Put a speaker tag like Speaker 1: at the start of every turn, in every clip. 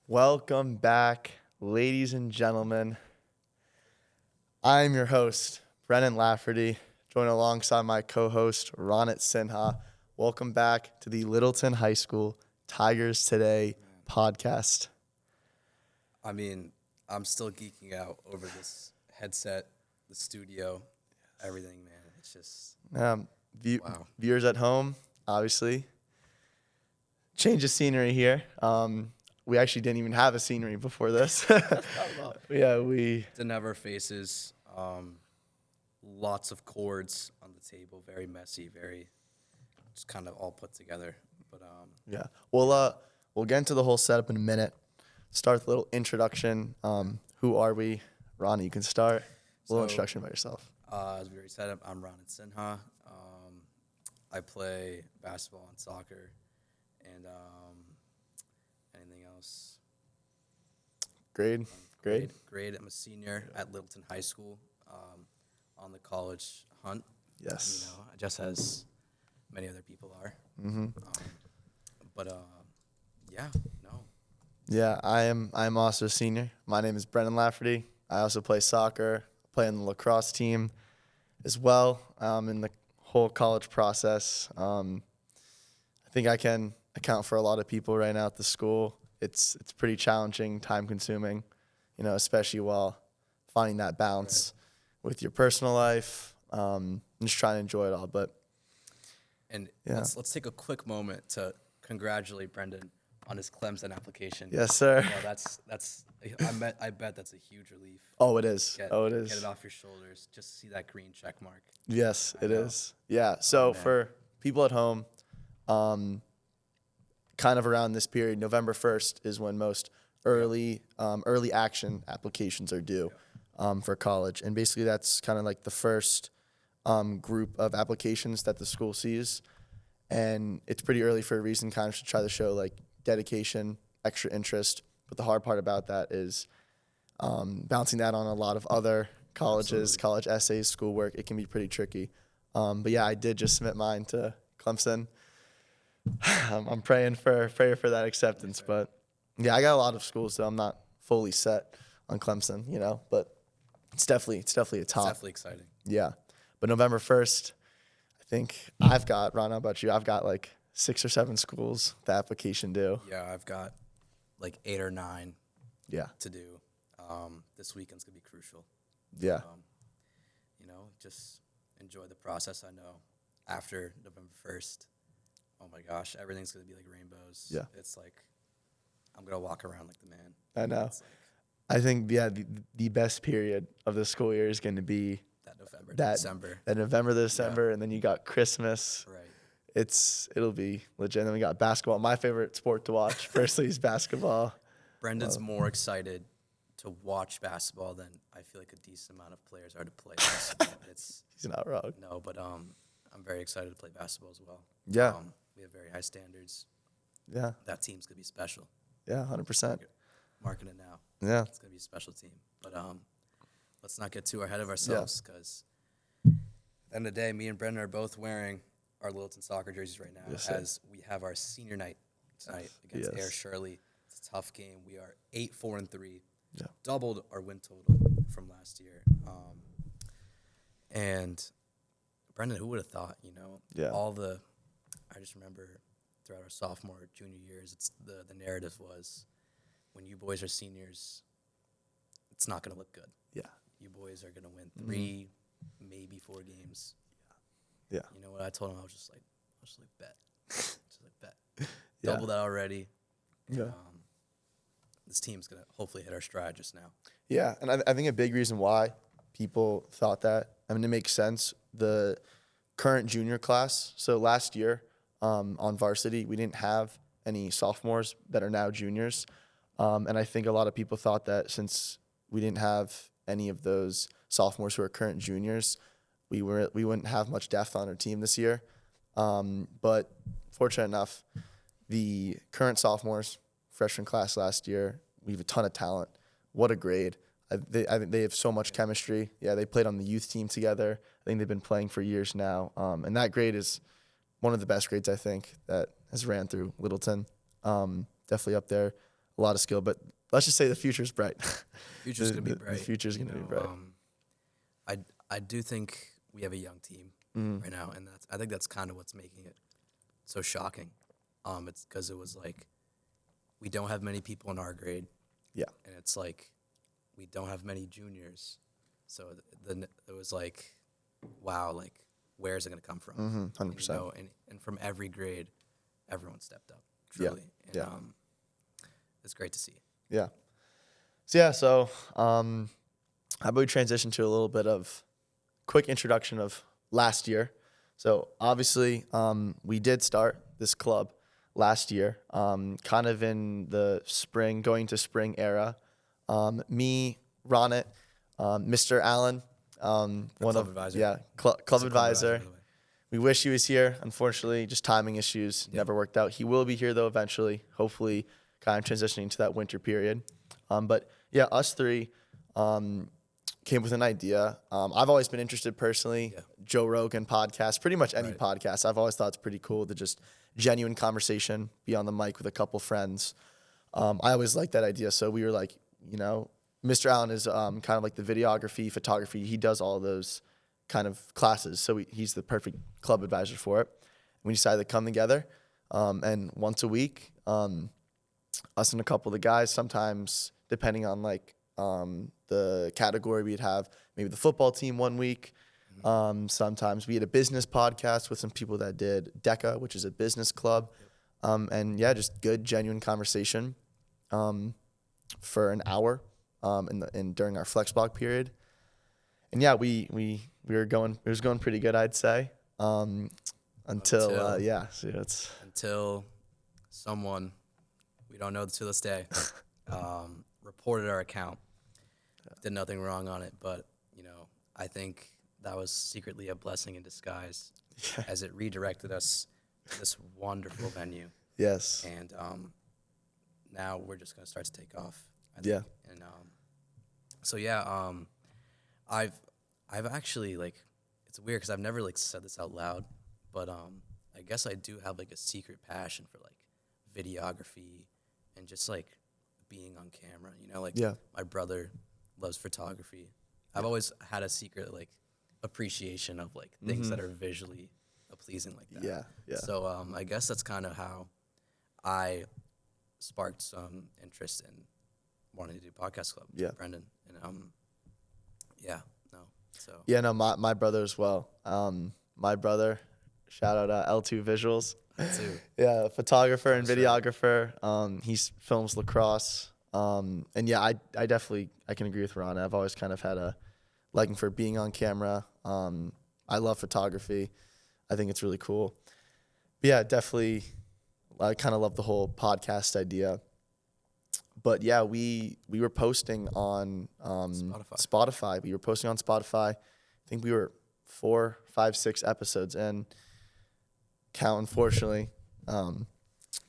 Speaker 1: Welcome back, ladies and gentlemen. I'm your host, Brendan Lafferty, joined alongside my co-host, Ranit Sinha. Welcome back to the Littleton High School Tigers Today podcast.
Speaker 2: I mean, I'm still geeking out over this headset, the studio, everything, man. It's just, wow.
Speaker 1: Viewers at home, obviously, change of scenery here. We actually didn't even have a scenery before this. We
Speaker 2: Didn't have our faces. Lots of cords on the table, very messy, very just kind of all put together. But
Speaker 1: we'll get into the whole setup in a minute. Start with a little introduction. Who are we? Ronnie, you can start. A little introduction about yourself.
Speaker 2: As we already said, I'm Brendan Sinha. I play basketball and soccer, and anything else?
Speaker 1: Grade.
Speaker 2: I'm a senior at Littleton High School, on the college hunt.
Speaker 1: Yes.
Speaker 2: Just as many other people are.
Speaker 1: Mm-hmm.
Speaker 2: Yeah,
Speaker 1: I'm also a senior. My name is Brendan Lafferty. I also play soccer, play in the lacrosse team as well, in the whole college process. I think I can account for a lot of people right now at the school. It's pretty challenging, time-consuming, especially while finding that balance with your personal life, and just trying to enjoy it all.
Speaker 2: Let's take a quick moment to congratulate Brendan on his Clemson application.
Speaker 1: Yes, sir.
Speaker 2: I bet that's a huge relief.
Speaker 1: Oh, it is.
Speaker 2: Get it off your shoulders. Just to see that green check mark.
Speaker 1: Yes, it is. Yeah. So for people at home, kind of around this period, November 1st is when most early action applications are due for college. And basically that's kind of like the first group of applications that the school sees. And it's pretty early for a reason, kind of to try to show like dedication, extra interest. But the hard part about that is bouncing that on a lot of other colleges,
Speaker 2: Absolutely.
Speaker 1: college essays, schoolwork. It can be pretty tricky. But yeah, I did just submit mine to Clemson. I'm praying for that acceptance. But yeah, I got a lot of schools, so I'm not fully set on Clemson, but it's definitely a top.
Speaker 2: It's definitely exciting.
Speaker 1: Yeah. But November 1st, I think I've got, Ron, how about you? I've got like 6 or 7 schools the application due.
Speaker 2: Yeah, I've got like 8 or 9 to do. This weekend's going to be crucial.
Speaker 1: Yeah.
Speaker 2: Just enjoy the process. I know after November 1st, oh my gosh, everything's going to be like rainbows.
Speaker 1: Yeah.
Speaker 2: It's like I'm going to walk around like the man.
Speaker 1: I know.
Speaker 2: It's like
Speaker 1: I think, the best period of the school year is going to be
Speaker 2: that December.
Speaker 1: That November, December, and then you got Christmas.
Speaker 2: Right.
Speaker 1: It'll be legit. And then we got basketball. My favorite sport to watch, personally, is basketball.
Speaker 2: Brendan's more excited to watch basketball than I feel like a decent amount of players are to play basketball.
Speaker 1: He's not wrong.
Speaker 2: No, but I'm very excited to play basketball as well.
Speaker 1: Yeah.
Speaker 2: We have very high standards.
Speaker 1: Yeah.
Speaker 2: That team's gonna be special.
Speaker 1: Yeah, 100%.
Speaker 2: Marking it now.
Speaker 1: Yeah.
Speaker 2: It's gonna be a special team. But let's not get too ahead of ourselves because at the end of the day, me and Brendan are both wearing our Littleton soccer jerseys right now as we have our senior night tonight against Air Shirley. It's a tough game. We are 8-4-3.
Speaker 1: Yeah.
Speaker 2: Doubled our win total from last year. And Brendan, who would have thought,
Speaker 1: Yeah.
Speaker 2: I just remember throughout our sophomore, junior years, it's the narrative was when you boys are seniors, it's not going to look good.
Speaker 1: Yeah.
Speaker 2: You boys are going to win 3, maybe 4 games.
Speaker 1: Yeah.
Speaker 2: You know what I told him? I was just like, bet. Bet. Double that already.
Speaker 1: Yeah.
Speaker 2: This team's going to hopefully hit our stride just now.
Speaker 1: Yeah, and I think a big reason why people thought that, it makes sense. The current junior class, so last year on varsity, we didn't have any sophomores that are now juniors. And I think a lot of people thought that since we didn't have any of those sophomores who are current juniors, we wouldn't have much depth on our team this year. But fortunate enough, the current sophomores, freshman class last year, we have a ton of talent. What a grade. I think they have so much chemistry. Yeah, they played on the youth team together. I think they've been playing for years now. And that grade is one of the best grades, I think, that has ran through Littleton. Definitely up there a lot of skill. But let's just say the future's bright.
Speaker 2: Future's gonna be bright.
Speaker 1: The future's gonna be bright.
Speaker 2: I do think we have a young team right now, and I think that's kind of what's making it so shocking. It's because it was like we don't have many people in our grade.
Speaker 1: Yeah.
Speaker 2: And it's like we don't have many juniors, so then it was like, wow, like where is it gonna come from?
Speaker 1: 100%.
Speaker 2: And from every grade, everyone stepped up.
Speaker 1: Yeah.
Speaker 2: Truly.
Speaker 1: Yeah.
Speaker 2: And, it's great to see.
Speaker 1: Yeah. So how about we transition to a little bit of quick introduction of last year. So obviously, we did start this club last year, kind of in the spring, going to spring era. Me, Ranit, Mr. Allen,
Speaker 2: club advisor.
Speaker 1: Yeah, club advisor.
Speaker 2: By the way.
Speaker 1: We wish he was here. Unfortunately, just timing issues never worked out. He will be here though eventually. Hopefully, kind of transitioning to that winter period. But yeah, us three came with an idea. I've always been interested personally.
Speaker 2: Yeah.
Speaker 1: Joe Rogan podcast, pretty much any
Speaker 2: Right.
Speaker 1: podcast. I've always thought it's pretty cool to just genuine conversation, be on the mic with a couple friends. I always liked that idea. So we were like, Mr. Allen is kind of like the videography, photography. He does all those kind of classes. So he's the perfect club advisor for it. We decided to come together and once a week, us and a couple of the guys, sometimes depending on like the category, we'd have maybe the football team one week. Sometimes we had a business podcast with some people that did DECA, which is a business club. And yeah, just good, genuine conversation for an hour during our flex block period. And yeah, we were going, it was going pretty good, I'd say. Until
Speaker 2: someone, we don't know to this day, reported our account. Did nothing wrong on it, but I think that was secretly a blessing in disguise, as it redirected us to this wonderful venue.
Speaker 1: Yes.
Speaker 2: And now we're just gonna start to take off. I think.
Speaker 1: Yeah.
Speaker 2: And so yeah, I've actually like, it's weird because I've never like said this out loud, but I guess I do have like a secret passion for like videography and just like being on camera. My brother loves photography. I've always had a secret like appreciation of like things that are visually pleasing like that.
Speaker 1: Yeah, yeah.
Speaker 2: So I guess that's kind of how I sparked some interest in wanting to do podcast club.
Speaker 1: Yeah.
Speaker 2: Brendan and So
Speaker 1: Yeah, no, my brother as well. My brother, shout out L2 Visuals.
Speaker 2: too.
Speaker 1: Yeah, photographer and
Speaker 2: That's right.
Speaker 1: videographer. He films lacrosse. And yeah, I definitely can agree with Ron. I've always kind of had a liking for being on camera. I love photography. I think it's really cool. But yeah, definitely, I kind of love the whole podcast idea. But yeah, we were posting on Spotify. We were posting on Spotify. I think we were 4, 5, 6 episodes in. Count, unfortunately,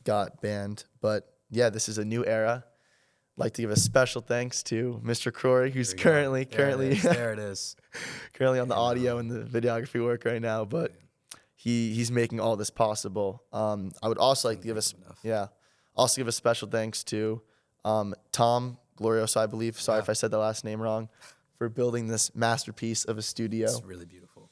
Speaker 1: got banned. But yeah, this is a new era. I'd like to give a special thanks to Mr. Crory, who's currently
Speaker 2: There it is.
Speaker 1: currently on the audio and the videography work right now. But he's making all this possible. I would also like to give give a special thanks to Tom Glorioso, I believe. Sorry if I said the last name wrong, for building this masterpiece of a studio.
Speaker 2: It's really beautiful.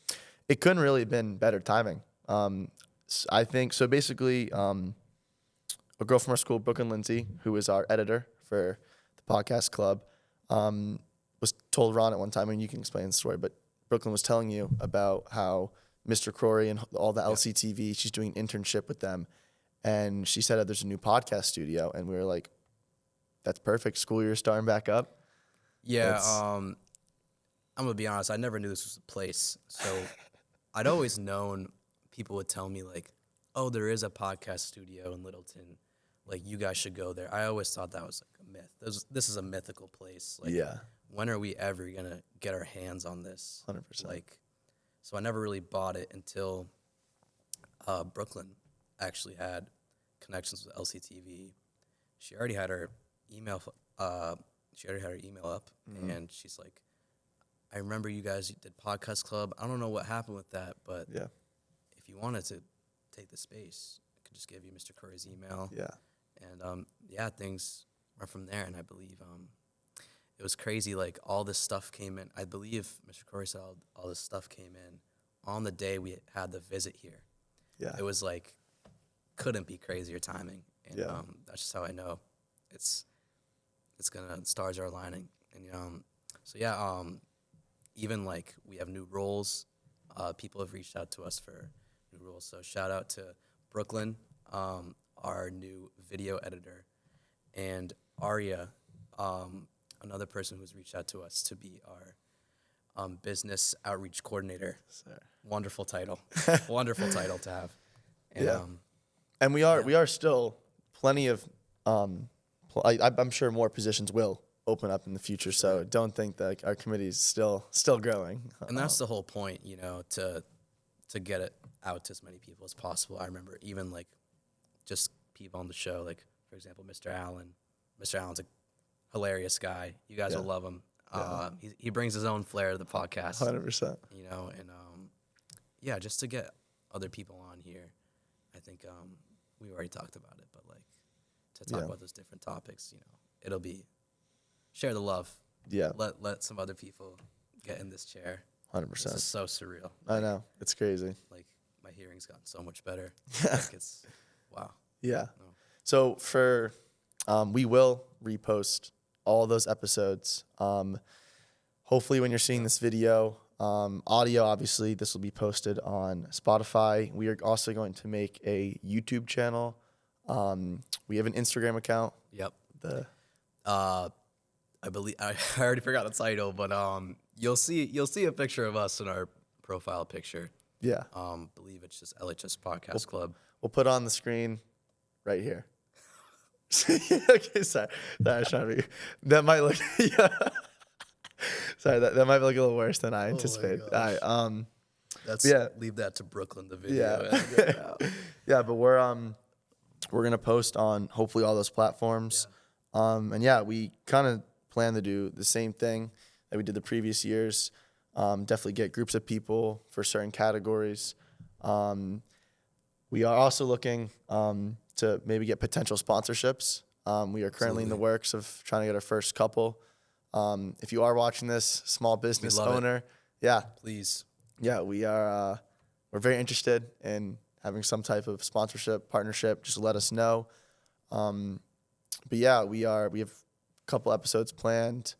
Speaker 1: It couldn't really have been better timing. I think so. Basically, a girl from our school, Brooklyn Lindsay, who is our editor for the podcast club, was told Ron at one time, and you can explain the story, but Brooklyn was telling you about how Mr. Crory and all the LCTV, she's doing an internship with them, and she said there's a new podcast studio, and we were like, that's perfect. School year starting back up.
Speaker 2: Yeah, I'm gonna be honest. I never knew this was a place, so I'd always known people would tell me like, "Oh, there is a podcast studio in Littleton. Like, you guys should go there." I always thought that was like a myth. This is a mythical place. Like, when are we ever gonna get our hands on this?
Speaker 1: 100%.
Speaker 2: Like, so I never really bought it until Brooklyn actually had connections with LCTV. She already had her email. Up, and she's like, "I remember you guys did podcast club. I don't know what happened with that, but if you wanted to take the space, I could just give you Mr. Curry's email."
Speaker 1: Yeah.
Speaker 2: And things went from there, and I believe it was crazy. Like, all this stuff came in. I believe Mr. Corey said all this stuff came in on the day we had the visit here.
Speaker 1: Yeah.
Speaker 2: It was like, couldn't be crazier timing. And
Speaker 1: Yeah.
Speaker 2: that's just how I know it's gonna, stars are aligning. And so yeah, even like we have new roles. People have reached out to us for new roles. So shout out to Brooklyn, our new video editor, and Aria, another person who's reached out to us to be our business outreach coordinator.
Speaker 1: Sir.
Speaker 2: Wonderful title. Wonderful title to have. And,
Speaker 1: Yeah. And we are still plenty of, I'm sure more positions will open up in the future. So don't think that our committee is still growing.
Speaker 2: And that's the whole point, to get it out to as many people as possible. I remember even like just people on the show, like for example, Mr. Allen. Mr. Allen's a hilarious guy. You guys will love him. He brings his own flair to the podcast.
Speaker 1: 100%.
Speaker 2: And yeah, just to get other people on here. I think we already talked about it, but like to talk about those different topics, it'll be share the love.
Speaker 1: Yeah.
Speaker 2: Let some other people get in this chair.
Speaker 1: 100%.
Speaker 2: This is so surreal.
Speaker 1: I know. It's crazy.
Speaker 2: Like my hearing's gotten so much better. Like it's wow.
Speaker 1: Yeah.
Speaker 2: No.
Speaker 1: So for we will repost all those episodes. Hopefully when you're seeing this video, audio, obviously this will be posted on Spotify. We are also going to make a YouTube channel. We have an Instagram account.
Speaker 2: Yep. I believe I already forgot the title, but you'll see a picture of us in our profile picture.
Speaker 1: Yeah.
Speaker 2: Believe it's just LHS Podcast Club.
Speaker 1: We'll put on the screen right here. Okay, sorry. That was trying to be, that might look sorry, that might look a little worse than I anticipated. All right.
Speaker 2: Leave that to Brooklyn, the video.
Speaker 1: Yeah. Yeah, but we're gonna post on hopefully all those platforms. Yeah. And yeah, we kind of plan to do the same thing that we did the previous years. Definitely get groups of people for certain categories. We are also looking to maybe get potential sponsorships. We are currently in the works of trying to get our first couple. If you are watching this, small business owner,
Speaker 2: please.
Speaker 1: Yeah, we're very interested in having some type of sponsorship, partnership. Just let us know. But yeah, we have a couple episodes planned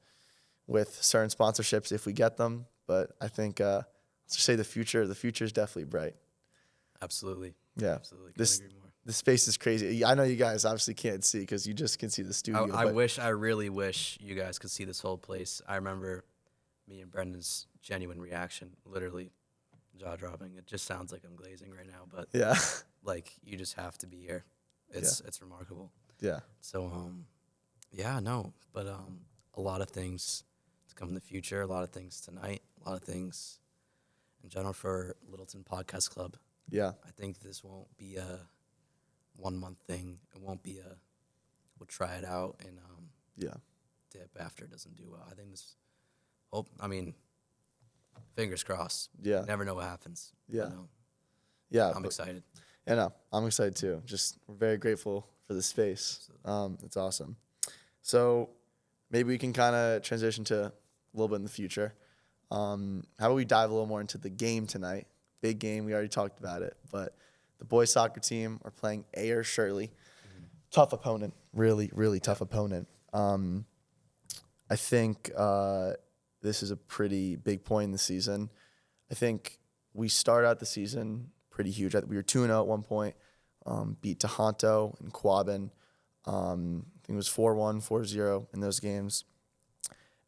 Speaker 1: with certain sponsorships if we get them. But I think let's just say the future is definitely bright.
Speaker 2: Absolutely.
Speaker 1: Yeah.
Speaker 2: Absolutely. Couldn't agree more.
Speaker 1: This space is crazy. I know you guys obviously can't see because you just can see the studio.
Speaker 2: I really wish you guys could see this whole place. I remember me and Brendan's genuine reaction, literally jaw dropping. It just sounds like I'm glazing right now, but
Speaker 1: yeah,
Speaker 2: like you just have to be here. It's remarkable.
Speaker 1: Yeah.
Speaker 2: So but a lot of things to come in the future. A lot of things tonight. A lot of things in general for Littleton Podcast Club.
Speaker 1: Yeah.
Speaker 2: I think this won't be a 1 month thing. It won't be we'll try it out and dip after it doesn't do well. I think fingers crossed.
Speaker 1: Yeah.
Speaker 2: You never know what happens.
Speaker 1: Yeah.
Speaker 2: Yeah. I'm excited.
Speaker 1: Yeah, no, I'm excited too. Just we're very grateful for the space. It's awesome. So maybe we can kind of transition to a little bit in the future. How about we dive a little more into the game tonight? Big game. We already talked about it, but the boys soccer team are playing Ayer Shirley. Mm-hmm. Tough opponent. Really, really tough opponent. I think this is a pretty big point in the season. I think we start out the season pretty huge. We were 2-0 at one point, beat Tohoto and Quabbin. I think it was 4-1, 4-0 in those games.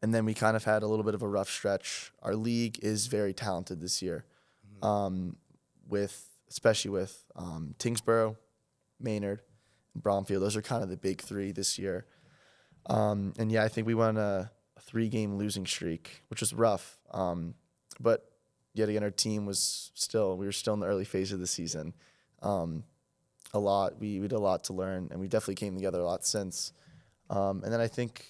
Speaker 1: And then we kind of had a little bit of a rough stretch. Our league is very talented this year, especially with Tingsboro, Maynard, and Bromfield. Those are kind of the big three this year. And yeah, I think we went a 3-game losing streak, which was rough. But yet again, our team we were still in the early phase of the season. We did a lot to learn, and we definitely came together a lot since. And then I think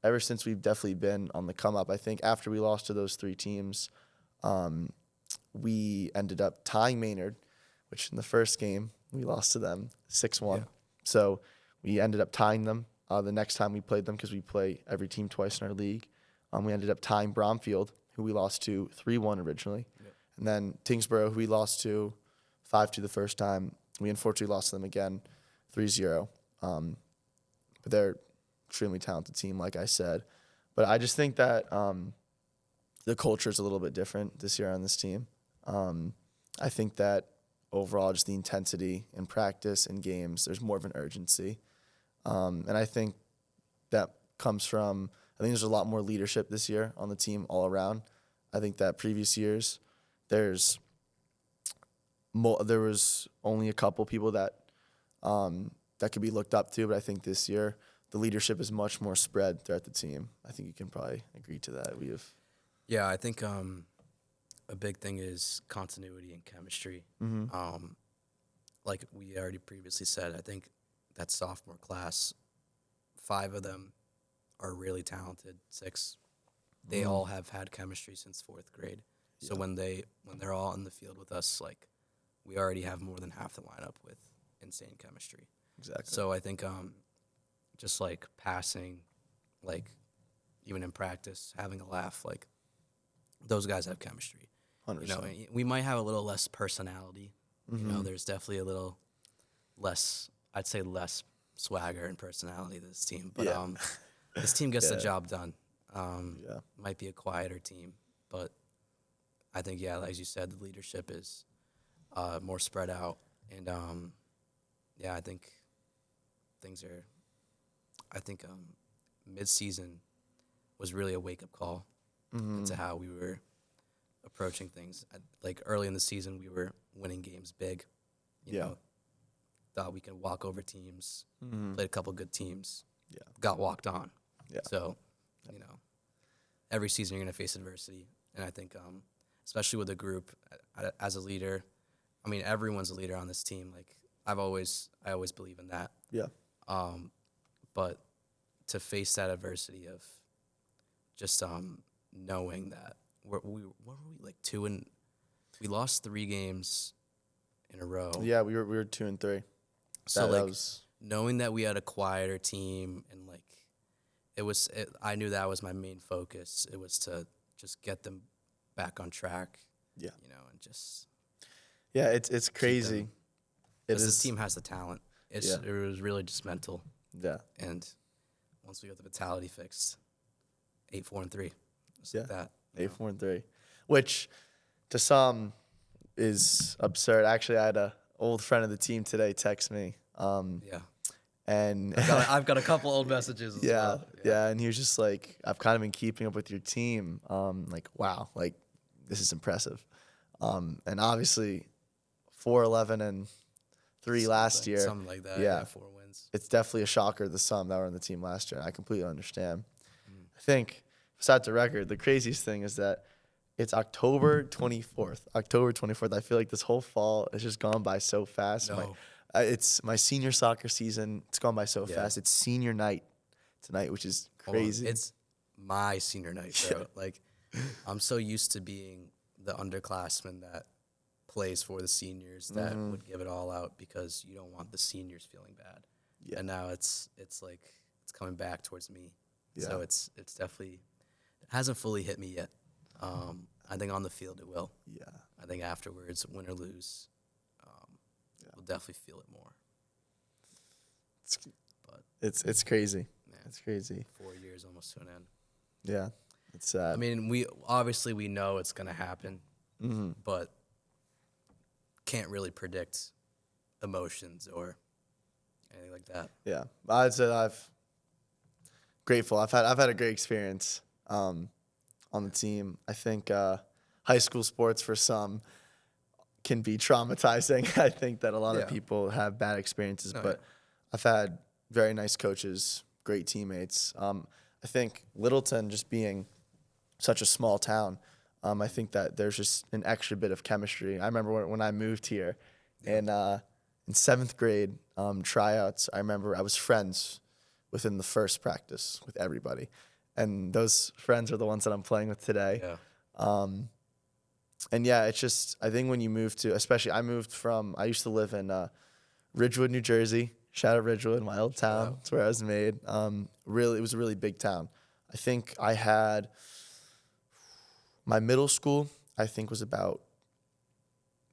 Speaker 1: ever since we've definitely been on the come up. I think after we lost to those 3 teams, we ended up tying Maynard, which in the first game we lost to them 6-1. Yeah. So We ended up tying them the next time we played them because we play every team twice in our league. We ended up tying Bromfield, who we lost to 3-1 originally. Yep. And then Tingsboro, who we lost to 5-2 the first time. We unfortunately lost to them again 3-0. But they're extremely talented team, like I said. But I just think that the culture is a little bit different this year on this team. I think that overall, just the intensity in practice and games, there's more of an urgency. And I think that comes from, I think there's a lot more leadership this year on the team all around. I think that previous years, there was only a couple people that could be looked up to, but I think this year the leadership is much more spread throughout the team. I think you can probably agree to that.
Speaker 2: Yeah, I think a big thing is continuity and chemistry. Mm-hmm. Like we already previously said, I think that sophomore class, 5 of them are really talented. 6, they all have had chemistry since 4th grade. So when they're all in the field with us, like we already have more than half the lineup with insane chemistry.
Speaker 1: Exactly.
Speaker 2: So I think just like passing, like even in practice, having a laugh, like those guys have chemistry.
Speaker 1: 100%.
Speaker 2: You know, we might have a little less personality. Mm-hmm. You know, there's definitely a little less, I'd say less swagger and personality to this team. But this team gets the job done. Might be a quieter team, but I think, as you said, the leadership is more spread out. And, I think mid-season was really a wake-up call into how we were approaching things. Like early in the season, we were winning games big. You know, thought we could walk over teams, played a couple good teams, got walked on. Yeah. So, you know, every season you're going to face adversity. And I think, especially with a group, as a leader, I mean, everyone's a leader on this team. Like, I always believe in that.
Speaker 1: Yeah.
Speaker 2: But to face that adversity of just knowing that what were we like 2 and we lost 3 games in a row.
Speaker 1: Yeah, we were 2 and 3.
Speaker 2: So knowing that we had a quieter team and like I knew that was my main focus. It was to just get them back on track. Yeah. You know, and just
Speaker 1: it's crazy.
Speaker 2: This team has the talent. It was really just mental.
Speaker 1: Yeah.
Speaker 2: And once we got the mentality fixed, 8-4-3.
Speaker 1: Yeah.
Speaker 2: Like that.
Speaker 1: 8-4-3, which to some is absurd. Actually, I had an old friend of the team today text me. And
Speaker 2: I've got a couple old messages as well.
Speaker 1: Yeah, and he was just like, I've kind of been keeping up with your team. Like, wow, like this is impressive. And obviously 4-11-3 last year.
Speaker 2: Something like that. Yeah, 4 wins.
Speaker 1: It's definitely a shocker to some that were on the team last year. I completely understand. I think, besides the record, the craziest thing is that it's October 24th. October 24th. I feel like this whole fall has just gone by so fast.
Speaker 2: No.
Speaker 1: It's my senior soccer season. It's gone by so fast. It's senior night tonight, which is crazy.
Speaker 2: It's my senior night, bro. Like, I'm so used to being the underclassman that plays for the seniors that would give it all out because you don't want the seniors feeling bad. Yeah. And now it's like it's coming back towards me. Yeah. So it's definitely it hasn't fully hit me yet. I think on the field it will. Yeah. I think afterwards, win or lose, we'll definitely feel it more.
Speaker 1: It's crazy. Man, it's crazy.
Speaker 2: 4 years almost to an end.
Speaker 1: Yeah, it's sad.
Speaker 2: I mean, we know it's gonna happen, but can't really predict emotions or anything like that.
Speaker 1: Yeah, I'd say grateful. I've had a great experience on the team. I think high school sports for some can be traumatizing. I think that a lot of people have bad experiences, but I've had very nice coaches, great teammates. I think Littleton just being such a small town, I think that there's just an extra bit of chemistry. I remember when I moved here and in 7th grade tryouts, I remember I was friends within the first practice with everybody. And those friends are the ones that I'm playing with today. Yeah. And it's just, I think when you move to, especially I used to live in Ridgewood, New Jersey, Shout out Ridgewood, my old
Speaker 2: Shout
Speaker 1: town.
Speaker 2: out.
Speaker 1: That's where I was made. Really, it was a really big town. I think I had my middle school, I think, was about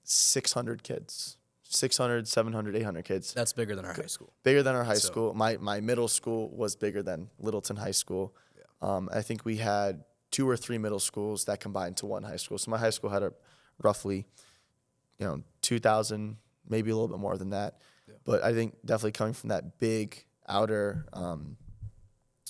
Speaker 1: 600 kids. 600, 700, 800 kids.
Speaker 2: That's bigger than our high school.
Speaker 1: Bigger than our high
Speaker 2: So-
Speaker 1: school. My middle school was bigger than Littleton High School. I think we had 2 or 3 middle schools that combined to one high school. So my high school had a roughly, 2,000, maybe a little bit more than that.
Speaker 2: Yeah.
Speaker 1: But I think definitely coming from that big outer,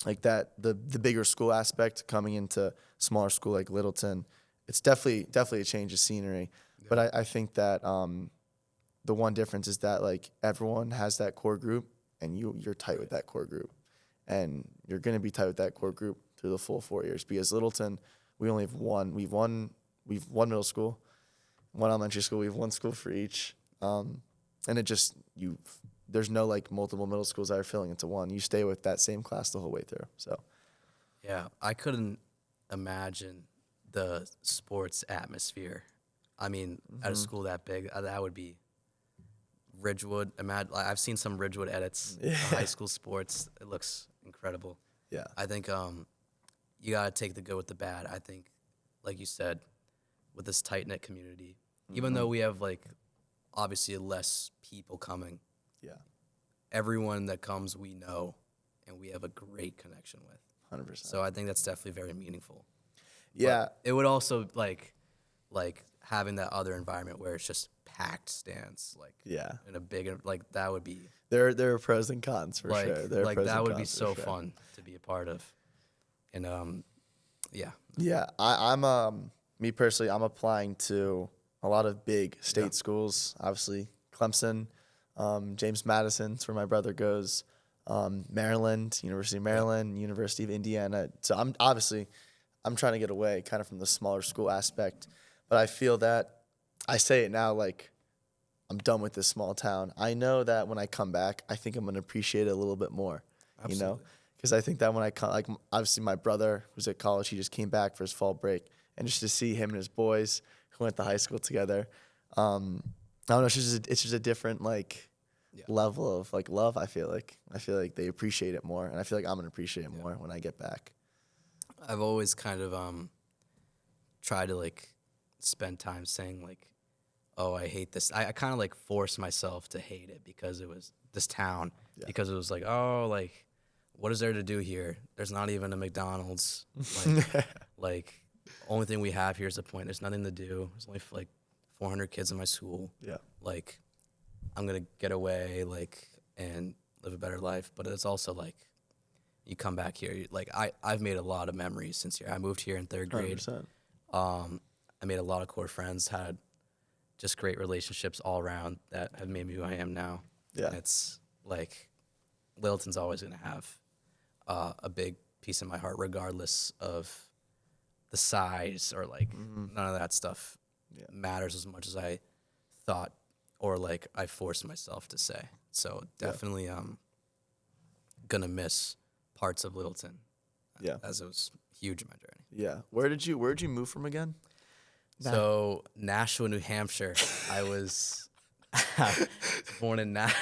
Speaker 1: like that the bigger school aspect, coming into smaller school like Littleton, it's definitely a change of scenery. Yeah. But I think that the one difference is that like everyone has that core group, and you're tight with that core group, and you're gonna be tight with that core group through the full 4 years. Because Littleton, we only have one. We've one middle school, one elementary school. We have one school for each, and it just there's no like multiple middle schools that are filling into one. You stay with that same class the whole way through. So
Speaker 2: Yeah, I couldn't imagine the sports atmosphere. I mean, at a school that big, that would be Ridgewood. I've seen some Ridgewood edits of high school sports. It looks incredible.
Speaker 1: yeah,
Speaker 2: I think you gotta take the good with the bad. I think, like you said, with this tight knit community, even though we have like obviously less people coming,
Speaker 1: yeah,
Speaker 2: everyone that comes we know, and we have a great connection with.
Speaker 1: 100%.
Speaker 2: So I think that's definitely very meaningful.
Speaker 1: Yeah,
Speaker 2: But it would also like having that other environment where it's just packed stands, like
Speaker 1: yeah.
Speaker 2: in a big, like that would be
Speaker 1: There are pros and cons for
Speaker 2: like
Speaker 1: sure. There are
Speaker 2: like
Speaker 1: pros
Speaker 2: that
Speaker 1: and
Speaker 2: would be
Speaker 1: cons for
Speaker 2: so
Speaker 1: sure.
Speaker 2: fun to be a part of. And yeah,
Speaker 1: Yeah, I'm me personally, I'm applying to a lot of big state schools. Obviously, Clemson, James Madison's where my brother goes, Maryland, University of Maryland, University of Indiana. So I'm trying to get away kind of from the smaller school aspect, but I feel that I say it now like I'm done with this small town. I know that when I come back, I think I'm going to appreciate it a little bit more,
Speaker 2: Absolutely.
Speaker 1: because I think that when I come, like obviously my brother who's at college, he just came back for his fall break, and just to see him and his boys who went to high school together, I don't know, it's just a different like level of like love. I feel like they appreciate it more, and I feel like I'm gonna appreciate it more when I get back.
Speaker 2: I've always kind of tried to like spend time saying like, oh, I hate this. I kind of like forced myself to hate it because it was this town, because it was like, oh, like, what is there to do here? There's not even a McDonald's. Like only thing we have here is a point. There's nothing to do. There's only like 400 kids in my school.
Speaker 1: Yeah.
Speaker 2: Like, I'm gonna get away, like, and live a better life. But it's also like, you come back here. Like, I've made a lot of memories since here. I moved here in 3rd grade.
Speaker 1: 100%.
Speaker 2: I made a lot of core friends. Had just great relationships all around that have made me who I am now.
Speaker 1: Yeah.
Speaker 2: And it's like, Littleton's always gonna have a big piece in my heart, regardless of the size or like none of that stuff matters as much as I thought or like I forced myself to say. So definitely gonna miss parts of Littleton.
Speaker 1: Yeah.
Speaker 2: As it was huge in my journey.
Speaker 1: Yeah. Where'd you move from again?
Speaker 2: So Nashua, New Hampshire. I was born in Nashua.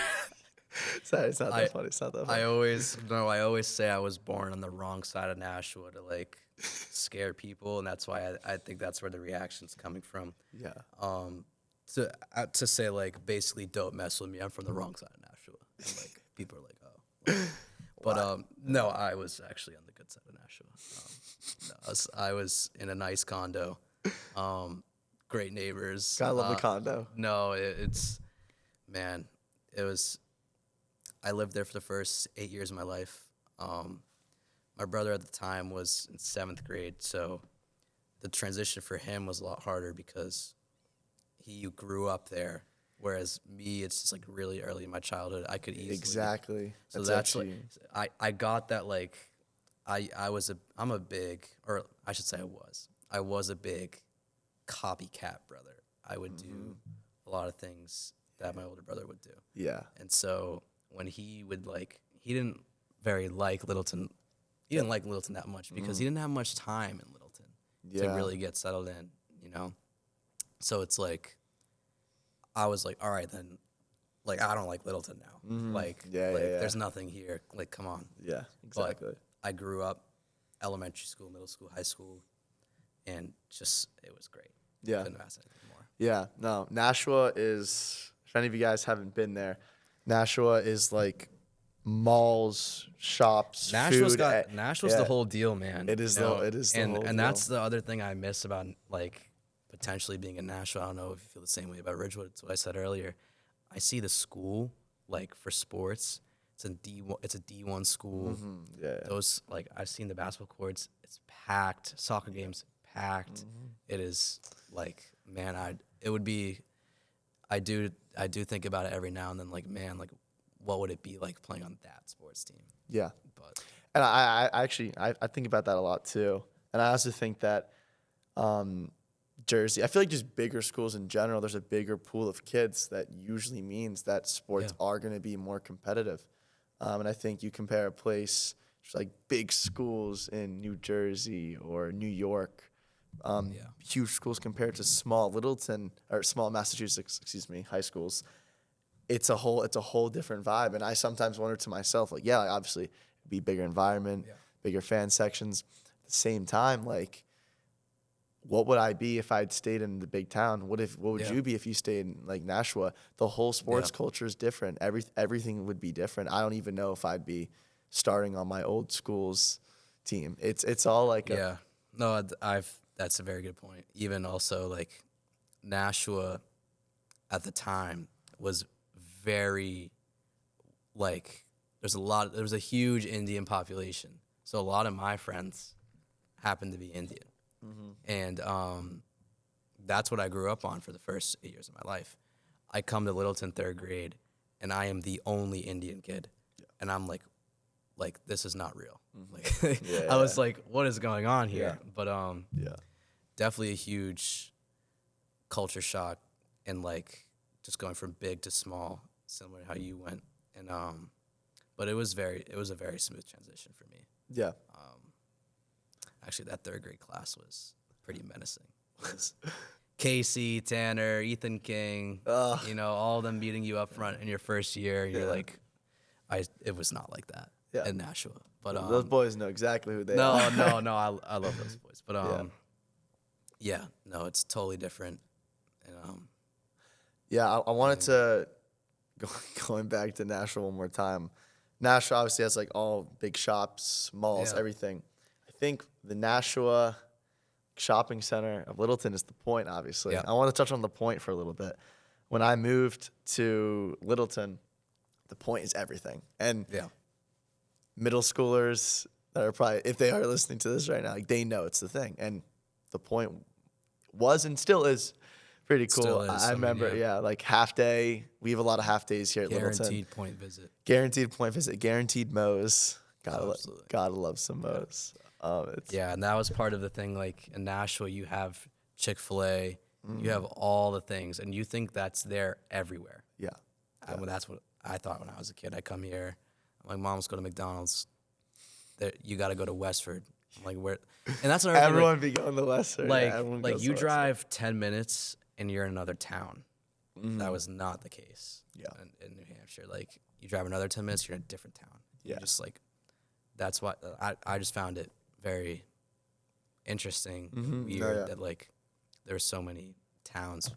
Speaker 1: Sorry, it's not that funny. It's not that funny.
Speaker 2: I always say I was born on the wrong side of Nashua to like scare people, and that's why I think that's where the reaction's coming from.
Speaker 1: Yeah.
Speaker 2: To say like basically don't mess with me. I'm from the wrong side of Nashua, and like people are like, oh. But no, I was actually on the good side of Nashua. I was in a nice condo, great neighbors.
Speaker 1: Gotta love the condo.
Speaker 2: No, it was. I lived there for the first 8 years of my life. My brother at the time was in 7th grade, so the transition for him was a lot harder because he grew up there, whereas me, it's just like really early in my childhood. I could easily
Speaker 1: Exactly.
Speaker 2: So that's like I got that like I'm a big, or I should say I was a big copycat brother. I would do a lot of things that my older brother would do.
Speaker 1: Yeah.
Speaker 2: And so when he would like, he didn't like Littleton that much because he didn't have much time in Littleton to really get settled in, So it's like, I was like, all right, then like I don't like Littleton now. Like, there's nothing here. Like, come on.
Speaker 1: Yeah, exactly.
Speaker 2: But I grew up elementary school, middle school, high school, and just it was great.
Speaker 1: Yeah.
Speaker 2: Couldn't ask anything more.
Speaker 1: Yeah, no, Nashua is, if any of you guys haven't been there, Nashua is like malls, shops,
Speaker 2: Nashua's
Speaker 1: food.
Speaker 2: Nashua's the whole deal, man.
Speaker 1: It is
Speaker 2: you know?
Speaker 1: it is the whole deal.
Speaker 2: And that's the other thing I miss about like potentially being in Nashua. I don't know if you feel the same way about Ridgewood. It's what I said earlier. I see the school like for sports. It's a D1 school.
Speaker 1: Yeah.
Speaker 2: Those like I've seen the basketball courts. It's packed. Soccer games packed. It is like man, it would be. I do think about it every now and then. Like man, like what would it be like playing on that sports team?
Speaker 1: Yeah.
Speaker 2: But
Speaker 1: And I actually think about that a lot too. And I also think that Jersey, I feel like just bigger schools in general, there's a bigger pool of kids that usually means that sports are going to be more competitive. And I think you compare a place just like big schools in New Jersey or New York, huge schools compared to small Littleton or small Massachusetts, high schools. It's a whole different vibe. And I sometimes wonder to myself, like, like obviously it'd be bigger environment, bigger fan sections. At the same time, like, what would I be if I'd stayed in the big town? What would you be if you stayed in like Nashua? The whole sports culture is different. Everything would be different. I don't even know if I'd be starting on my old school's team. It's all like
Speaker 2: that's a very good point. Even also like Nashua at the time was very like there was a huge Indian population. So a lot of my friends happened to be Indian. And that's what I grew up on for the first 8 years of my life. I come to Littleton 3rd grade, and I am the only Indian kid. And I'm like this is not real. Like I was like, what is going on here? But definitely a huge culture shock, and like just going from big to small, similar to how you went. And but it was a very smooth transition for me.
Speaker 1: Yeah.
Speaker 2: Actually, that 3rd grade class was pretty menacing. Casey, Tanner, Ethan King, all of them beating you up front in your first year. And you're like, it was not like that in Nashua. But
Speaker 1: those boys know exactly who they are.
Speaker 2: No, I love those boys. But no, it's totally different. And
Speaker 1: I wanted to going back to Nashua one more time. Nashua obviously has like all big shops, malls, everything. I think the Nashua shopping center of Littleton is the Point, obviously. I want to touch on the Point for a little bit. When I moved to Littleton, the Point is everything. And middle schoolers that are probably, if they are listening to this right now, like, they know it's the thing. And the Point was and still is pretty cool.
Speaker 2: Still is.
Speaker 1: I remember, like half day. We have a lot of half days here at Littleton.
Speaker 2: Guaranteed point visit.
Speaker 1: Guaranteed point visit. Guaranteed Moe's. Gotta love some Moe's.
Speaker 2: And that was part of the thing. Like in Nashua, you have Chick-fil-A, you have all the things, and you think that's there everywhere. That's what I thought when I was a kid. I come here, I'm like, Mom, let's go to McDonald's. You got to go to Westford. I'm like, where? And that's another
Speaker 1: everyone
Speaker 2: thing,
Speaker 1: be going to Westford.
Speaker 2: Like you drive 10 minutes and you're in another town. That was not the case. In New Hampshire, like you drive another 10 minutes, you're in a different town. You're just like, that's why I just found it very interesting, weird that like there's so many towns.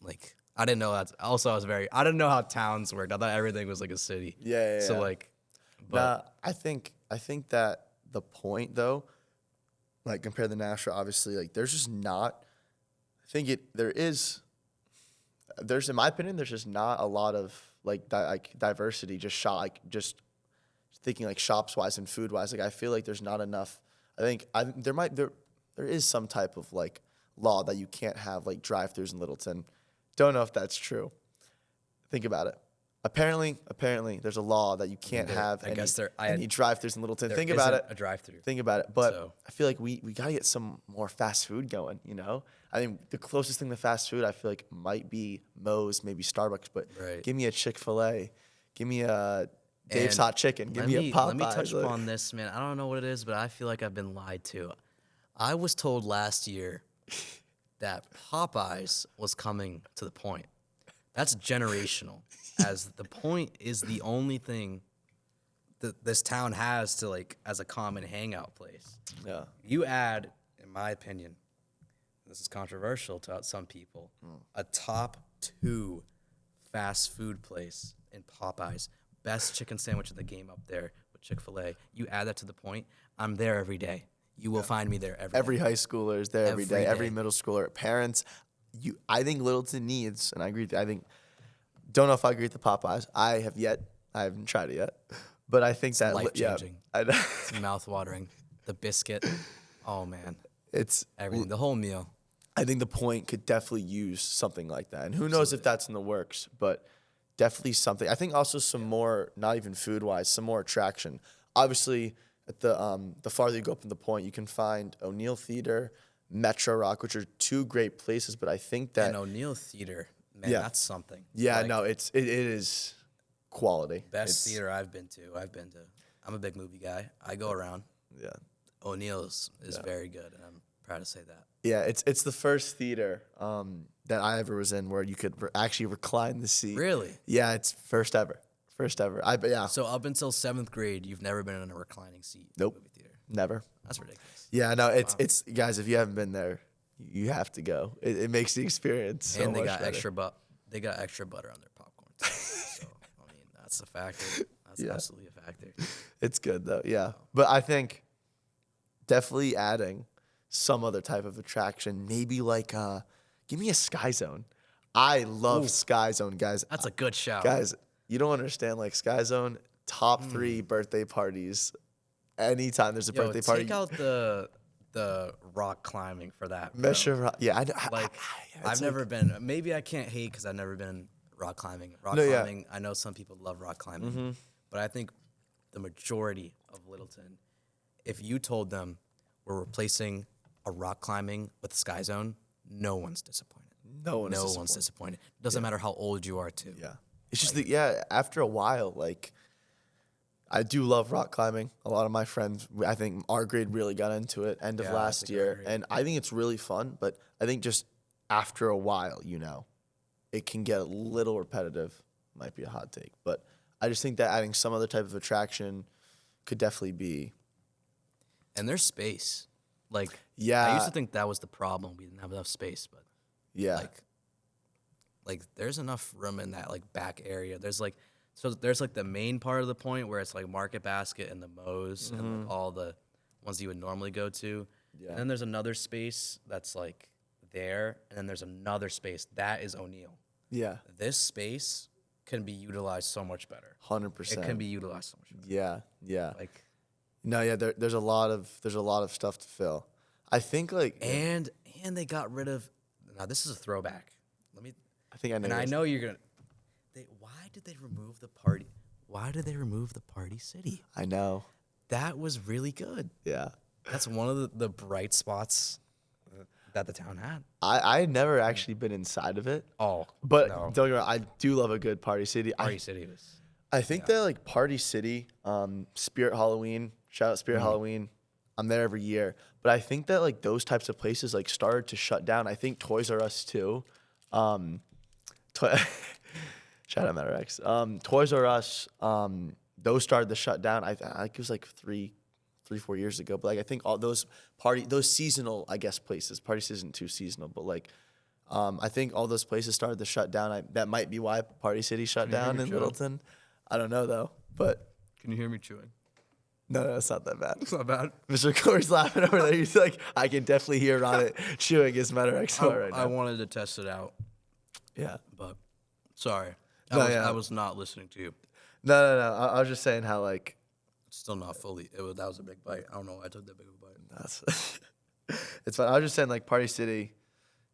Speaker 2: Like I didn't know that. Also, I didn't know how towns worked. I thought everything was like a city. So like, but
Speaker 1: I think that the Point though, like compared to Nashua, obviously, like there's just not. I think there's in my opinion, there's just not a lot of like diversity. Just thinking like shops wise and food wise. Like I feel like there's not enough. I think there is some type of like law that you can't have like drive-throughs in Littleton. Don't know if that's true. Think about it. Apparently, there's a law that you can't have any drive-throughs in Littleton. Think about it.
Speaker 2: A drive-through.
Speaker 1: Think about it. But I feel like we gotta get some more fast food going. I think the closest thing to fast food I feel like might be Moe's, maybe Starbucks. But give me a Chick-fil-A. Give me a Dave's Hot Chicken. Give me a Popeyes.
Speaker 2: Let me touch upon this, man. I don't know what it is, but I feel like I've been lied to. I was told last year that Popeyes was coming to the Point. That's generational. as the point is the only thing that this town has to like as a common hangout place.
Speaker 1: Yeah.
Speaker 2: You add, in my opinion, this is controversial to some people, a top 2 fast food place in Popeyes, best chicken sandwich in the game up there with Chick-fil-A. You add that to the point, I'm there every day. You will find me there
Speaker 1: Every
Speaker 2: day.
Speaker 1: high schooler is there every day.
Speaker 2: Every
Speaker 1: Every
Speaker 2: day.
Speaker 1: middle schooler, parents. I think Littleton needs, and I agree. Don't know if I agree with the Popeyes. I haven't tried it yet, but I think that
Speaker 2: life-changing.
Speaker 1: Yeah, I know.
Speaker 2: It's mouth-watering. The biscuit, oh man,
Speaker 1: It's
Speaker 2: everything, the whole meal.
Speaker 1: I think the point could definitely use something like that, and who knows if that's in the works, but definitely something. I think also some more, not even food wise, some more attraction. Obviously, at the farther you go up in the point, you can find O'Neill Theater, Metro Rock, which are 2 great places. But I think that
Speaker 2: And O'Neill Theater, man,
Speaker 1: Yeah.
Speaker 2: that's something.
Speaker 1: yeah,
Speaker 2: Like,
Speaker 1: no, it is quality.
Speaker 2: best
Speaker 1: It's-
Speaker 2: theater I've been to. I'm a big movie guy. I go around.
Speaker 1: Yeah,
Speaker 2: O'Neill's is very good, and I'm proud to say that.
Speaker 1: yeah, it's the first theater that I ever was in where you could actually recline the seat.
Speaker 2: Really?
Speaker 1: Yeah, it's first ever. But yeah,
Speaker 2: So up until 7th grade, you've never been in a reclining seat.
Speaker 1: Nope.
Speaker 2: Movie theater.
Speaker 1: never.
Speaker 2: That's ridiculous.
Speaker 1: Yeah, no, it's guys. If you haven't been there, you have to go. It makes the experience so
Speaker 2: And they
Speaker 1: much
Speaker 2: got
Speaker 1: better.
Speaker 2: They got extra butter on their popcorn too. So I mean, that's a factor. That's
Speaker 1: Yeah.
Speaker 2: absolutely a factor.
Speaker 1: It's good though, yeah. But I think definitely adding some other type of attraction, maybe like give me a Sky Zone. I love Sky Zone, guys.
Speaker 2: That's a good shout.
Speaker 1: Guys, you don't understand. Like Sky Zone, top 3 birthday parties. Anytime there's a
Speaker 2: Yo,
Speaker 1: birthday party,
Speaker 2: take out the rock climbing for that. Bro.
Speaker 1: measure. Yeah,
Speaker 2: Like I've never been. Maybe I can't hate because I've never been rock climbing.
Speaker 1: No, yeah.
Speaker 2: Climbing. I know some people love rock climbing, but I think the majority of Littleton, if you told them we're replacing a rock climbing with Sky Zone, no one's disappointed.
Speaker 1: No one is
Speaker 2: No one's
Speaker 1: disappointed.
Speaker 2: disappointed. Doesn't matter how old you are, too.
Speaker 1: Yeah. It's just after a while, like I do love rock climbing. A lot of my friends, I think our grade really got into it end of
Speaker 2: Yeah,
Speaker 1: last
Speaker 2: that's a
Speaker 1: year.
Speaker 2: great
Speaker 1: And I think it's really fun, but I think just after a while, it can get a little repetitive. Might be a hot take, but I just think that adding some other type of attraction could definitely be.
Speaker 2: And there's space. Like,
Speaker 1: Yeah.
Speaker 2: I used to think that was the problem. We didn't have enough space, but
Speaker 1: Yeah.
Speaker 2: like there's enough room in that like back area. There's like the main part of the point where it's like Market Basket and the Moe's and like all the ones you would normally go to.
Speaker 1: Yeah.
Speaker 2: And then there's another space that's like there, and then there's another space that is O'Neill.
Speaker 1: Yeah.
Speaker 2: This space can be utilized so much better.
Speaker 1: 100%.
Speaker 2: It can be utilized so much better.
Speaker 1: Yeah. Yeah.
Speaker 2: Like
Speaker 1: No, yeah, there's a lot of stuff to fill. I think like
Speaker 2: and they got rid of. Now this is a throwback.
Speaker 1: I think I know.
Speaker 2: And I
Speaker 1: yours.
Speaker 2: know you're gonna. Why did they remove the party? Why did they remove the Party City?
Speaker 1: I know.
Speaker 2: That was really good.
Speaker 1: Yeah.
Speaker 2: That's one of the bright spots that the town had.
Speaker 1: I had never actually been inside of it.
Speaker 2: Oh,
Speaker 1: But
Speaker 2: no.
Speaker 1: don't get me wrong, I do love a good Party City.
Speaker 2: Party City was.
Speaker 1: I think that like Party City, Spirit Halloween, shout out Spirit Halloween. I'm there every year. But I think that like those types of places like started to shut down. I think Toys R Us too. Shout out Matter X. Toys R Us, those started to shut down. I think it was like 4 years ago. But like I think all those seasonal, I guess, places. Party City isn't too seasonal, but like I think all those places started to shut down. That might be why Party City shut down in Littleton. I don't know though. But
Speaker 2: Can you hear me chewing?
Speaker 1: no, it's not that bad.
Speaker 2: It's not bad.
Speaker 1: Mr. Corey's laughing over there. He's like, I can definitely hear on it chewing his Matter X right now.
Speaker 2: I wanted to test it out,
Speaker 1: Yeah.
Speaker 2: but sorry.
Speaker 1: No, yeah.
Speaker 2: I was not listening to you.
Speaker 1: No. I was just saying how like
Speaker 2: It's still not fully. That was a big bite. I don't know why I took that big of a bite.
Speaker 1: that's it's fine. I was just saying like Party City,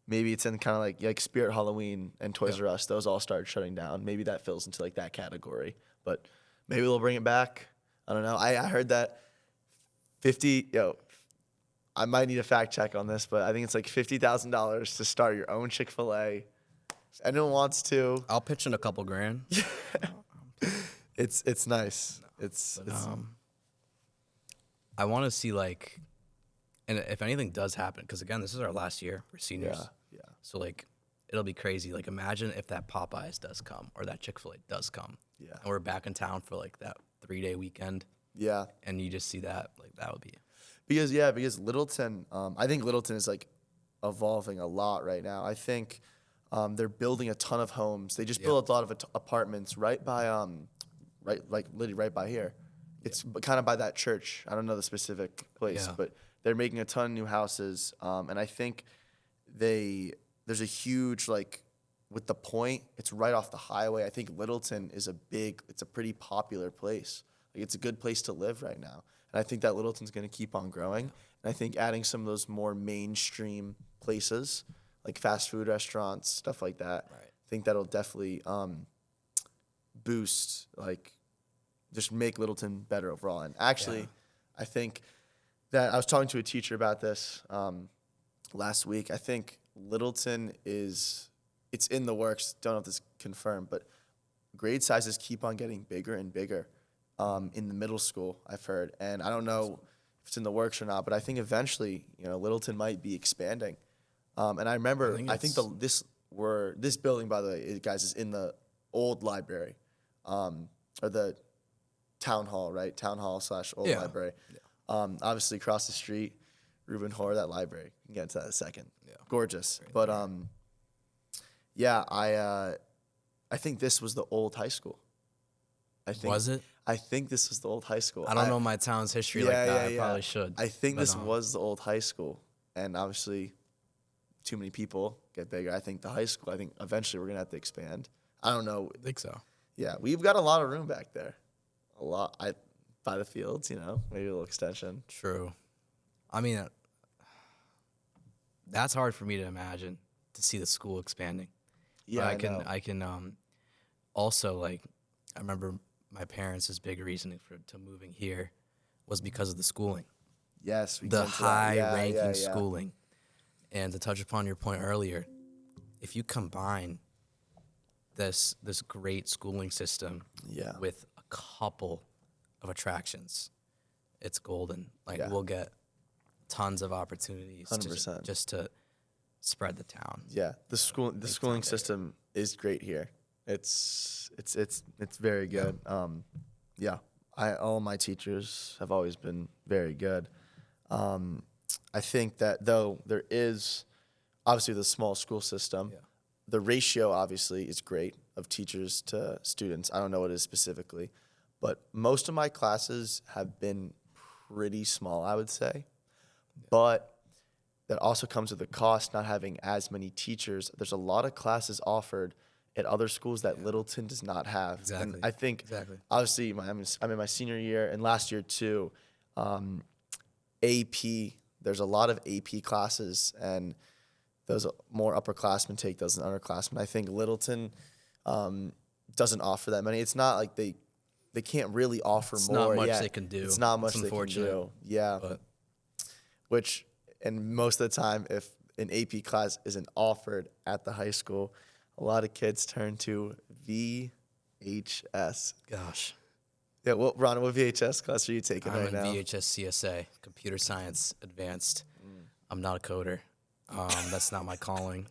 Speaker 1: maybe it's in kind of like Spirit Halloween and Toys R Us. Those all started shutting down. Maybe that fills into like that category. But maybe they'll bring it back. I don't know. I heard that 50. I might need a fact check on this, but I think it's like $50,000 to start your own Chick-fil-A. If anyone wants to,
Speaker 2: I'll pitch in a couple grand.
Speaker 1: it's nice. It's
Speaker 2: I want to see like, and if anything does happen, because again, this is our last year. We're seniors.
Speaker 1: yeah.
Speaker 2: So like, it'll be crazy. Like, imagine if that Popeyes does come or that Chick-fil-A does come.
Speaker 1: Yeah.
Speaker 2: And we're back in town for like that 3-day weekend.
Speaker 1: Yeah.
Speaker 2: And you just see that, like, that would be.
Speaker 1: Because Littleton, I think Littleton is like evolving a lot right now. I think they're building a ton of homes. They just built a lot of apartments right by literally right by here. It's kind of by that church. I don't know the specific place, but they're making a ton of new houses. And I think there's a huge, like, with the Point, it's right off the highway. I think Littleton is it's a pretty popular place. Like, it's a good place to live right now. And I think that Littleton's going to keep on growing. And I think adding some of those more mainstream places, like fast food restaurants, stuff like that, I think that'll definitely boost, like, just make Littleton better overall. And actually, I think that I was talking to a teacher about this last week. I think Littleton it's in the works. Don't know if this is confirmed, but grade sizes keep on getting bigger and bigger in the middle school, I've heard. And I don't know if it's in the works or not, but I think eventually, Littleton might be expanding. And I remember, this building, by the way, guys, is in the old library, or the town hall, right? Town hall / old library. Yeah. Obviously, across the street, Reuben Hoare, that library. We can get into that in a second. Yeah. Gorgeous. Great. But I think this was the old high school.
Speaker 2: Was it?
Speaker 1: I think this was the old high school.
Speaker 2: I don't know my town's history like that. I probably should.
Speaker 1: I think this was the old high school. And obviously, too many people get bigger. I think the high school, eventually we're going to have to expand. I don't know.
Speaker 2: I think so.
Speaker 1: Yeah, we've got a lot of room back there. A lot. By the fields, maybe a little extension.
Speaker 2: True. I mean, that's hard for me to imagine, to see the school expanding.
Speaker 1: Yeah,
Speaker 2: I can also, like, I remember my parents' big reasoning to moving here was because of the schooling.
Speaker 1: Yes.
Speaker 2: The high-ranking schooling. And to touch upon your point earlier, if you combine this great schooling system with a couple of attractions, it's golden. Like, we'll get tons of opportunities
Speaker 1: 100%.
Speaker 2: Just to spread the town.
Speaker 1: Yeah, the schooling system is great here. It's very good. All my teachers have always been very good. I think that though there is obviously the small school system, the ratio obviously is great of teachers to students. I don't know what it is specifically, but most of my classes have been pretty small, I would say. But that also comes with the cost, not having as many teachers. There's a lot of classes offered at other schools that Littleton does not have.
Speaker 2: Exactly.
Speaker 1: And I think, obviously, I'm in my senior year, and last year too, AP, there's a lot of AP classes, and those more upperclassmen take those than underclassmen. I think Littleton doesn't offer that many. It's not like they can't really offer more.
Speaker 2: It's not much they can do.
Speaker 1: It's not much they can do. Yeah. And most of the time, if an AP class isn't offered at the high school, a lot of kids turn to VHS.
Speaker 2: Gosh.
Speaker 1: Yeah, Ron, what VHS class are you taking right now?
Speaker 2: I'm in VHS CSA, Computer Science Advanced. I'm not a coder. That's not my calling.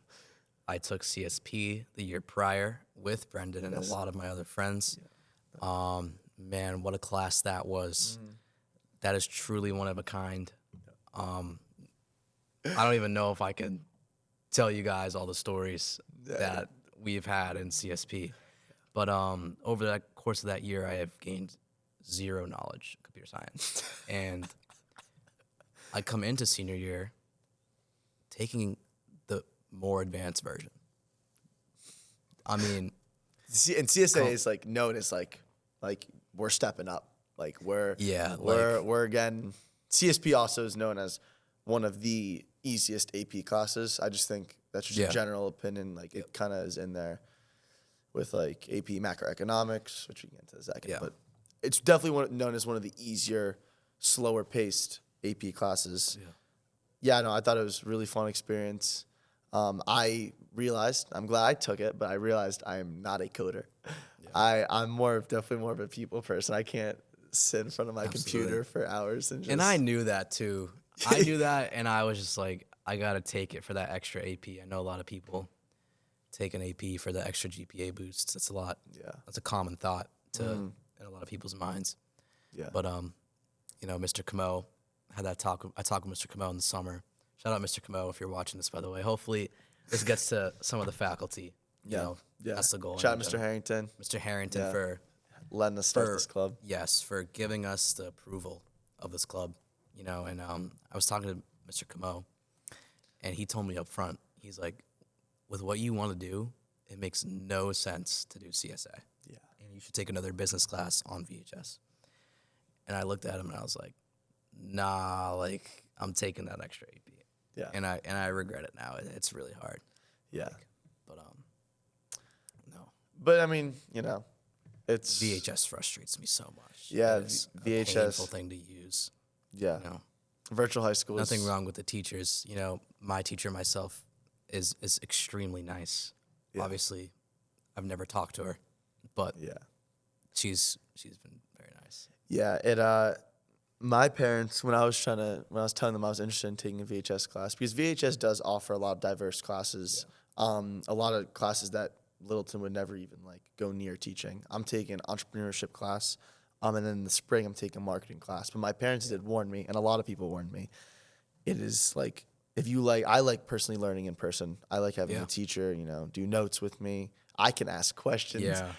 Speaker 2: I took CSP the year prior with Brendan and a lot of my other friends. Man, what a class that was. That is truly one of a kind. I don't even know if I can tell you guys all the stories that we've had in CSP. But over the course of that year, I have gained zero knowledge of computer science. And I come into senior year taking the more advanced version. I mean...
Speaker 1: And CSA is like known as like we're stepping up. Like we're again... CSP also is known as one of the easiest AP classes. I just think that's just a general opinion. Like it kind of is in there with like AP macroeconomics, which we can get into in a second. But it's definitely known as one of the easier, slower paced AP classes. I thought it was a really fun experience. I realized, I'm glad I took it, but I realized I am not a coder. I'm definitely more of a people person. I can't sit in front of my computer for hours and just...
Speaker 2: And I knew that too. I knew that, and I was just like, I got to take it for that extra AP. I know a lot of people take an AP for the extra GPA boosts. That's a lot.
Speaker 1: Yeah.
Speaker 2: That's a common thought in a lot of people's minds.
Speaker 1: Yeah.
Speaker 2: But Mr. Camo had that talk. I talked with Mr. Camo in the summer. Shout out Mr. Camo if you're watching this, by the way. Hopefully this gets to some of the faculty.
Speaker 1: Yeah.
Speaker 2: That's the goal.
Speaker 1: Shout out Mr. Harrington.
Speaker 2: Mr. Harrington for
Speaker 1: letting us start this club.
Speaker 2: Yes, for giving us the approval of this club. And I was talking to Mr. Camo, and he told me up front, he's like, with what you want to do, it makes no sense to do CSA.
Speaker 1: Yeah.
Speaker 2: And you should take another business class on VHS. And I looked at him and I was like, nah, like I'm taking that extra AP.
Speaker 1: Yeah.
Speaker 2: And I regret it now. It's really hard.
Speaker 1: Yeah.
Speaker 2: But no.
Speaker 1: But I mean, it's
Speaker 2: VHS frustrates me so much.
Speaker 1: Yeah,
Speaker 2: It's
Speaker 1: VHS.
Speaker 2: a painful thing to use.
Speaker 1: Yeah. Virtual high school.
Speaker 2: Nothing wrong with the teachers. My teacher myself is extremely nice.
Speaker 1: Yeah.
Speaker 2: Obviously, I've never talked to her, but
Speaker 1: Yeah.
Speaker 2: she's been very nice.
Speaker 1: Yeah. My parents, when I was telling them I was interested in taking a VHS class, because VHS does offer a lot of diverse classes, a lot of classes that Littleton would never even go near teaching. I'm taking an entrepreneurship class, and then in the spring I'm taking a marketing class. But my parents did warn me, and a lot of people warned me. It is I like personally learning in person. I like having a teacher, do notes with me. I can ask questions.
Speaker 2: Yeah.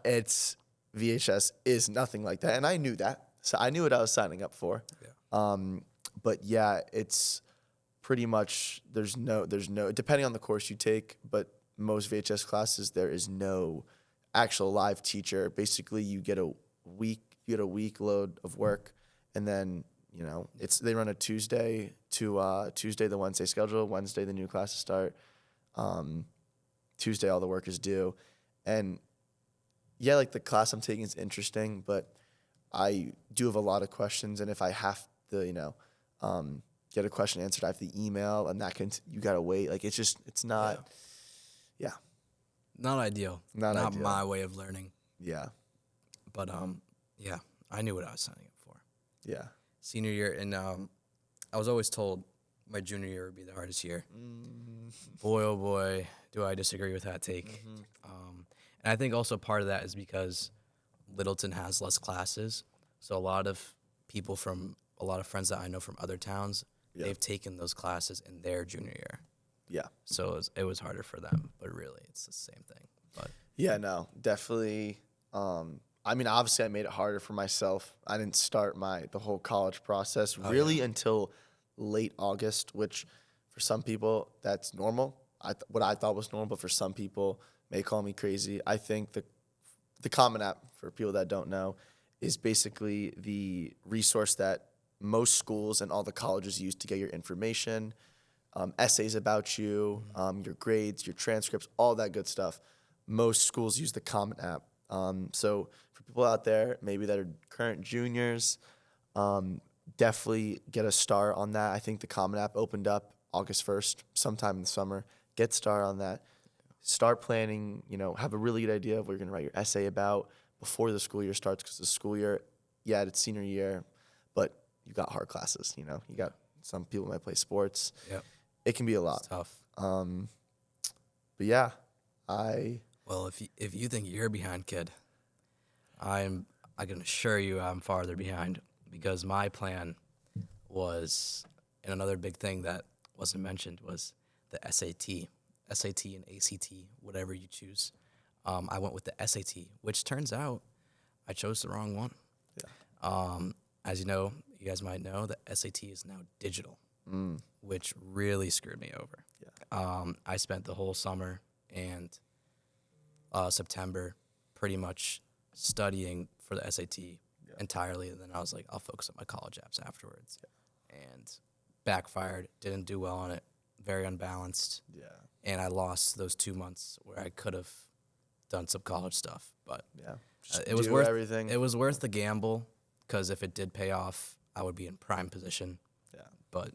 Speaker 1: It's VHS is nothing like that, and I knew that. So I knew what I was signing up for.
Speaker 2: Yeah.
Speaker 1: But yeah, it's pretty much there's no depending on the course you take, but most VHS classes there is no actual live teacher. Basically, you get a week load of work, and then they run a Tuesday to Tuesday the Wednesday schedule. Wednesday the new classes start. Tuesday all the work is due, and yeah, the class I'm taking is interesting, but I do have a lot of questions, and if I have to, get a question answered, I have to email, and you gotta wait. It's not,
Speaker 2: Not ideal.
Speaker 1: Not ideal.
Speaker 2: My way of learning.
Speaker 1: Yeah.
Speaker 2: But I knew what I was signing up for.
Speaker 1: Yeah.
Speaker 2: Senior year, and I was always told my junior year would be the hardest year. Boy, oh boy, do I disagree with that take. And I think also part of that is because Littleton has less classes, so a lot of friends that I know from other towns, they've taken those classes in their junior year.
Speaker 1: Yeah.
Speaker 2: So it was harder for them, but really it's the same thing. But
Speaker 1: yeah, no, definitely. Obviously I made it harder for myself. I didn't start the whole college process until late August, which for some people that's normal. What I thought was normal, but for some people may call me crazy. I think the Common App, for people that don't know, is basically the resource that most schools and all the colleges use to get your information, essays about you, your grades, your transcripts, all that good stuff. Most schools use the Common App. So for people out there, maybe that are current juniors, definitely get a start on that. I think the Common App opened up August 1st, sometime in the summer. Get started on that. Start planning, have a really good idea of what you're going to write your essay about before the school year starts, because the school year, it's senior year, but you got hard classes, you got some people might play sports.
Speaker 2: yeah,
Speaker 1: It can be a lot.
Speaker 2: it's tough.
Speaker 1: But yeah,
Speaker 2: Well, if you think you're behind, kid, I can assure you I'm farther behind, because my plan was, and another big thing that wasn't mentioned was the SAT and ACT, whatever you choose. I went with the SAT, which turns out I chose the wrong one.
Speaker 1: Yeah.
Speaker 2: As you guys might know, the SAT is now digital, which really screwed me over.
Speaker 1: Yeah.
Speaker 2: I spent the whole summer and September pretty much studying for the SAT entirely, and then I was like, I'll focus on my college apps afterwards. Yeah. And backfired, didn't do well on it, very unbalanced.
Speaker 1: Yeah.
Speaker 2: And I lost those 2 months where I could have done some college stuff, but it was worth
Speaker 1: everything.
Speaker 2: It was worth the gamble, because if it did pay off, I would be in prime position.
Speaker 1: Yeah.
Speaker 2: But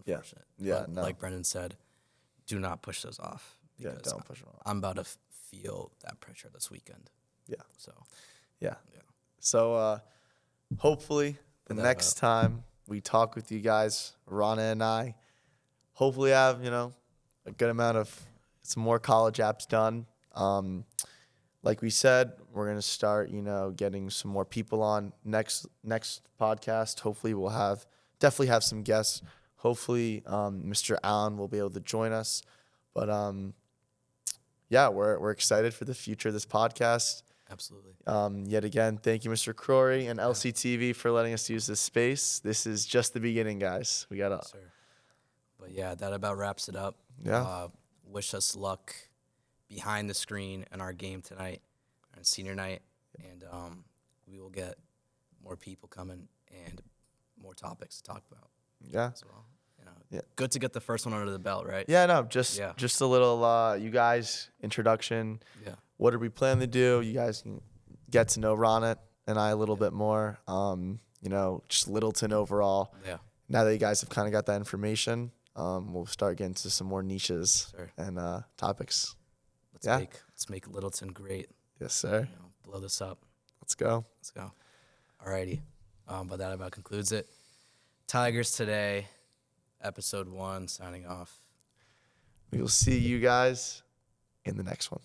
Speaker 2: unfortunate.
Speaker 1: Yeah.
Speaker 2: But
Speaker 1: No.
Speaker 2: like Brendan said, do not push those off.
Speaker 1: Yeah.
Speaker 2: Because
Speaker 1: Don't push them off.
Speaker 2: I'm about to feel that pressure this weekend.
Speaker 1: Yeah.
Speaker 2: So
Speaker 1: Yeah.
Speaker 2: Yeah.
Speaker 1: So hopefully the
Speaker 2: that
Speaker 1: next time we talk with you guys, Rana and I, hopefully have, a good amount of some more college apps done. Like we said, we're gonna start, getting some more people on next podcast. Hopefully, we'll definitely have some guests. Hopefully, Mr. Allen will be able to join us. But yeah, we're excited for the future of this podcast.
Speaker 2: Absolutely.
Speaker 1: Yet again, thank you, Mr. Crory and LCTV for letting us use this space. This is just the beginning, guys. We gotta.
Speaker 2: Yes, sir. But yeah, that about wraps it up.
Speaker 1: Yeah.
Speaker 2: Wish us luck behind the screen in our game tonight on senior night, and we will get more people coming and more topics to talk about.
Speaker 1: Yeah.
Speaker 2: As well. Good to get the first one under the belt, right?
Speaker 1: Yeah. No. Just a little. You guys introduction.
Speaker 2: Yeah.
Speaker 1: What are we planning to do? You guys can get to know Ranit and I a little bit more. Just Littleton overall.
Speaker 2: Yeah.
Speaker 1: Now that you guys have kind of got that information, we'll start getting to some more niches and topics.
Speaker 2: Let's make Littleton great.
Speaker 1: Yes, sir.
Speaker 2: Blow this up.
Speaker 1: Let's go.
Speaker 2: Alrighty. But that about concludes it. Tigers Today, episode 1, signing off.
Speaker 1: We will see you guys in the next one.